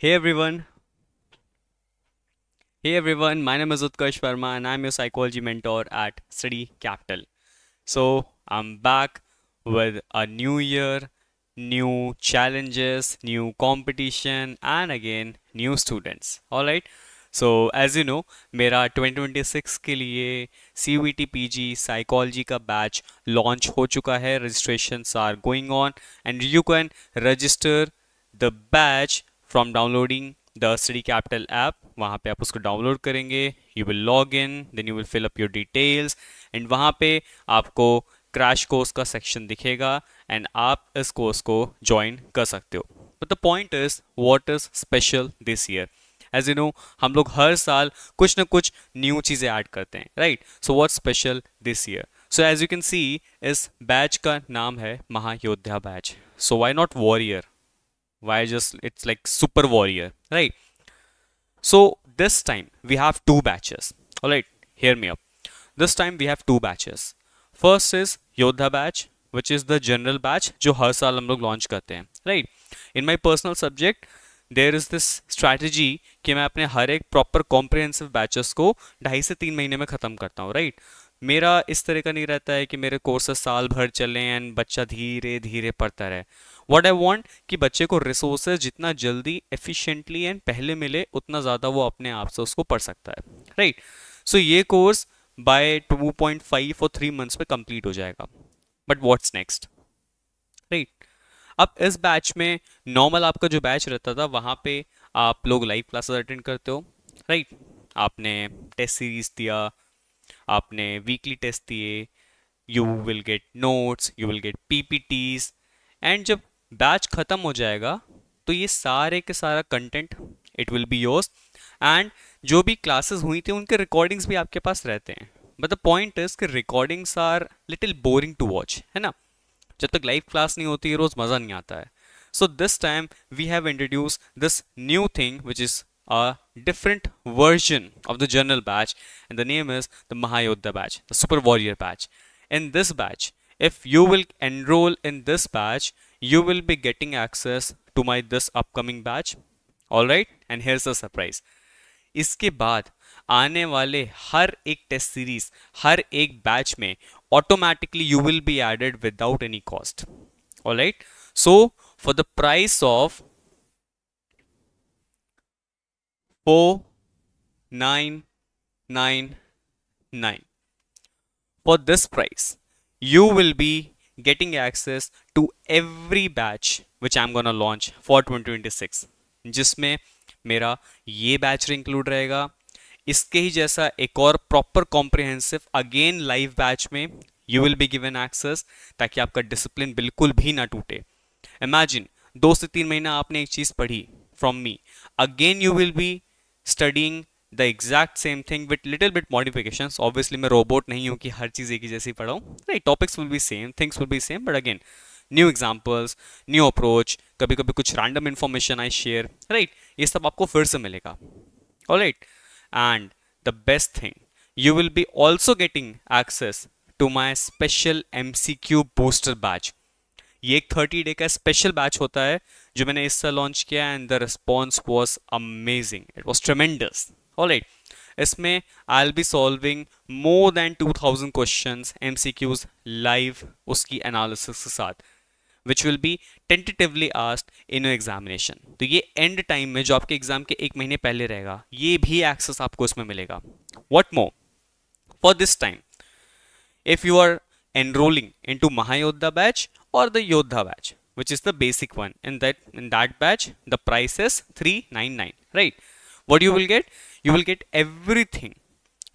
Hey everyone, my name is Utkarsh Verma and I'm your psychology mentor at Study Capital. So, I'm back with a new year, new challenges, new competition, and again, new students. Alright, so as you know, मेरा 2026 के लिए CUET PG Psychology का batch launch हो चुका है. Registrations are going on and you can register the batch from downloading the study capital app. वहाँ पे आप उसको डाउनलोड करेंगे, you will log in, then you will fill up your details and वहाँ पे आपको क्रैश कोर्स का section दिखेगा एंड आप इस कोर्स को ज्वाइन कर सकते हो. But the point is what is special this year. As you know, हम लोग हर साल कुछ ना कुछ न्यू चीज़ें ऐड करते हैं, right? So what's special this year? So as you can see, इस बैच का नाम है Mahayoddha batch. So why not warrior? Why just it's like super warrior, right? So this time we have two batches. All right, hear me up. This time we have two batches. First is Yodha batch, which is the general batch जो हर साल हम लोग launch करते हैं, right? In my personal subject there is this strategy कि मैं अपने हर एक प्रॉपर कॉम्प्रिहेंसिव बैचेस को 2.5 से 3 महीने में ख़त्म करता हूँ, राइट? मेरा इस तरह का नहीं रहता है कि मेरे कोर्सेस साल भर चलें एंड बच्चा धीरे धीरे पढ़ता रहे. व्हाट आई वांट कि बच्चे को रिसोर्सेज जितना जल्दी एफिशिएंटली एंड पहले मिले उतना ज़्यादा वो अपने आप से उसको पढ़ सकता है, राइट? सो ये कोर्स बाय 2.5 और 3 मंथ्स में कंप्लीट हो जाएगा. But what's next, right? अब इस बैच में नॉर्मल आपका जो बैच रहता था वहाँ पे आप लोग लाइव क्लासेस अटेंड करते हो, राइट? आपने टेस्ट सीरीज दिया, आपने वीकली टेस्ट दिए, you will gate notes, you will gate PPTs and जब बैच खत्म हो जाएगा तो ये सारे के सारा content it will be yours and जो भी क्लासेस हुई थी उनके रिकॉर्डिंग्स भी आपके पास रहते हैं. बट द पॉइंट इज कि recordings are little boring to watch, है ना? जब तक लाइव क्लास नहीं होती है रोज मज़ा नहीं आता है. So this time we have introduce this new thing which is a different version of the journal batch and the name is the Mahayodha batch, the super warrior batch. In this batch, if you will enroll in this batch, you will be getting access to my this upcoming batch. All right, and here's the surprise. इसके बाद आने वाले हर एक test series, हर एक batch में automatically you will be added without any cost. Alright, so for the price of 4999, for this price you will be getting access to every batch which I'm gonna launch for 2026, जिसमें मेरा ये batch include रहेगा. इसके ही जैसा एक और proper comprehensive again live batch में you will be given access ताकि आपका डिसिप्लिन बिल्कुल भी ना टूटे. इमेजिन 2 से 3 महीना आपने एक चीज पढ़ी from me, again you will B studying the exact same thing with little bit modifications. Obviously मैं रोबोट नहीं हूँ कि हर चीज़ एक ही जैसी पढ़ाऊँ, right? Topics will be same, things will be same, but again new examples, new approach, कभी कभी कुछ random information I share, right? ये सब आपको फिर से मिलेगा. Alright, and the best thing, you will be also getting access to my special MCQ booster batch. ये एक 30 डे का स्पेशल बैच होता है जो मैंने इस साल लॉन्च किया and the response was amazing, it was tremendous. Alright, इसमें I will be solving more than 2000 questions MCQs live उसकी एनालिसिस के साथ which will be tentatively asked in your examination. तो ये एंड टाइम में जो आपके एग्जाम के 1 महीने पहले रहेगा ये भी एक्सेस आपको इसमें मिलेगा. What more, for this time if you are enrolling into Mahayodha batch or the Yodha batch, which is the basic one, in that batch the price is 399, right? What you will get? You will get everything,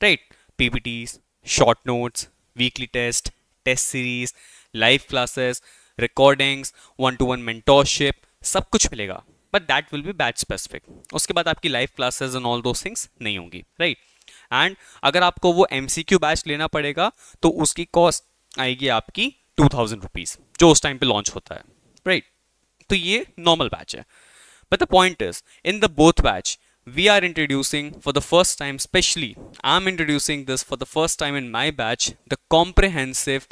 right? PPTs, short notes, weekly test series, live classes, recordings, one-to-one mentorship, सब कुछ मिलेगा. But that will be batch specific. उसके बाद आपकी live classes and all those things नहीं होंगी, right? And अगर आपको वो MCQ बैच लेना पड़ेगा तो उसकी कॉस्ट आएगी आपकी 2000 रुपीज जो उस टाइम पे लॉन्च होता है, राइट? तो ये नॉर्मल बैच है. But the point is in the both batch we are introducing for the first time, especially I'm introducing this for the first time in my batch, the comprehensive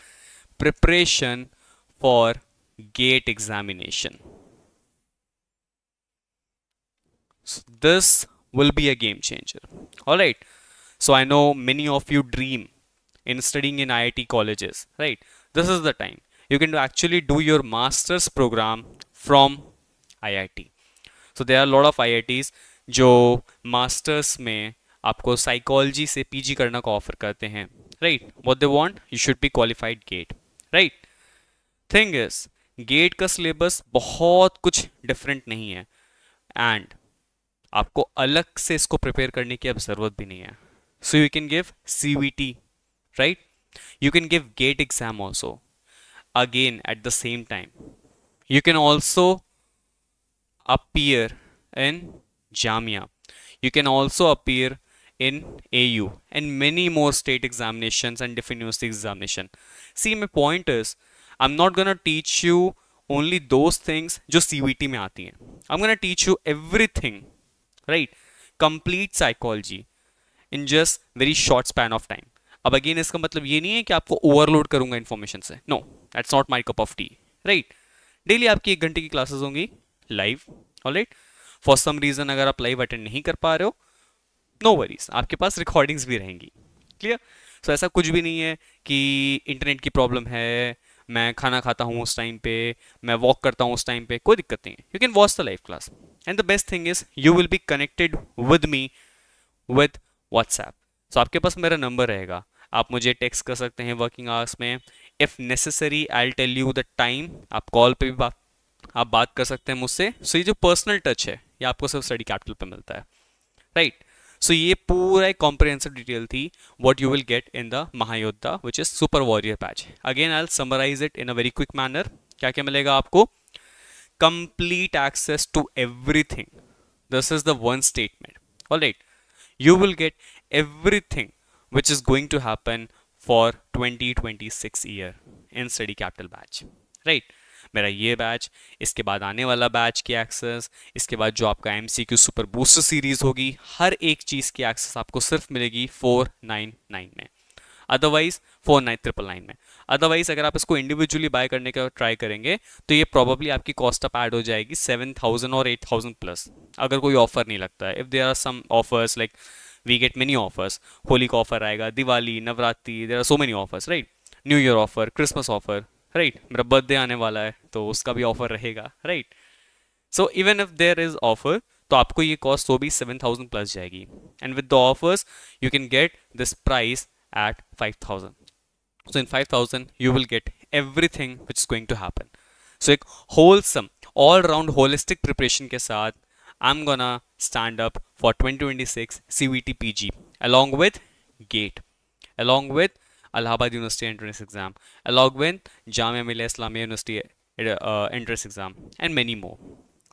preparation for GATE examination. So this will be a game changer. All right. So I know many of you dream in studying in IIT colleges, right? This is the time you can actually do your master's program from IIT. So there are a lot of IITs जो masters में आपको psychology से PG करना को offer करते हैं, right? What they want, you should be qualified GATE, right? Thing is GATE का syllabus बहुत कुछ डिफरेंट नहीं है एंड आपको अलग से इसको प्रिपेयर करने की अब जरूरत भी नहीं है. So you can give CVT, right? You can give GATE exam also again at the same time. You can also appear in Jamia. You can also appear in AU and many more state examinations and different university examination. See, my point is, I'm not gonna teach you only those things जो CVT में आती हैं. I'm gonna teach you everything, right? Complete psychology in just very short span of time. अब again इसका मतलब ये नहीं है कि आपको ओवरलोड करूंगा इन्फॉर्मेशन से. No, that's not my cup of tea, right? Daily आपकी 1 घंटे की क्लासेस होंगी live. Alright, for some reason अगर आप लाइव अटेंड नहीं कर पा रहे हो, नो वरीज, आपके पास रिकॉर्डिंग्स भी रहेंगी. क्लियर? सो ऐसा कुछ भी नहीं है कि इंटरनेट की प्रॉब्लम है, मैं खाना खाता हूँ उस टाइम पे, मैं वॉक करता हूँ उस टाइम पे, कोई दिक्कत नहीं है. You can watch the live class and the best thing is you will be connected with me with WhatsApp. So आपके पास मेरा नंबर रहेगा, आप मुझे टेक्स्ट कर सकते हैं वर्किंग आवर्स में. If necessary I will tell you the time. आप कॉल पे भी आप बात कर सकते हैं मुझसे. सो ये जो पर्सनल टच है ये आपको सिर्फ स्टडी कैपिटल पे मिलता है, राइट? सो ये पूरा एक कॉम्प्रिहेंसिव डिटेल थी what you will get in the Mahayoddha which is super warrior batch. Again I will summarise it in a very quick manner. क्या क्या मिलेगा आपको? Complete access to everything. This is the one statement. Alright, you will get everything which is going to happen for 2026 year in study capital batch, right? मेरा ये batch, इसके बाद आने वाला बैच की एक्सेस, इसके बाद जो आपका MCQ सुपर बूस्टर सीरीज होगी, हर एक चीज़ की एक्सेस आपको सिर्फ मिलेगी 499 में, अदरवाइज 49999 में. अदरवाइज अगर आप इसको इंडिविजुअली बाय करने का ट्राई करेंगे तो ये प्रॉबली आपकी कॉस्ट अप ऐड हो जाएगी 7000 और 8000 प्लस, अगर कोई ऑफर नहीं लगता है. If there are some offers like we get many offers, Holi का ऑफर आएगा, Diwali, Navratri, there are so many offers, right? New year offer, Christmas offer, right? मेरा बर्थडे आने वाला है तो उसका भी ऑफर रहेगा, right? So even if there is offer तो आपको ये कॉस्ट वो भी 7000 प्लस जाएगी. And with the offers you can get this price at 5000. So in 5000 you will get everything which is going to happen. So एक wholesome all round holistic preparation के साथ I'm gonna stand up for 2026 CVT PG along with GATE, along with Allahabad University entrance exam, along with Jamia Millia Islamia University entrance exam and many more.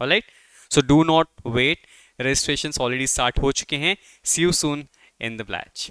Alright, so do not wait, registrations already start हो चुके हैं. See you soon in the batch.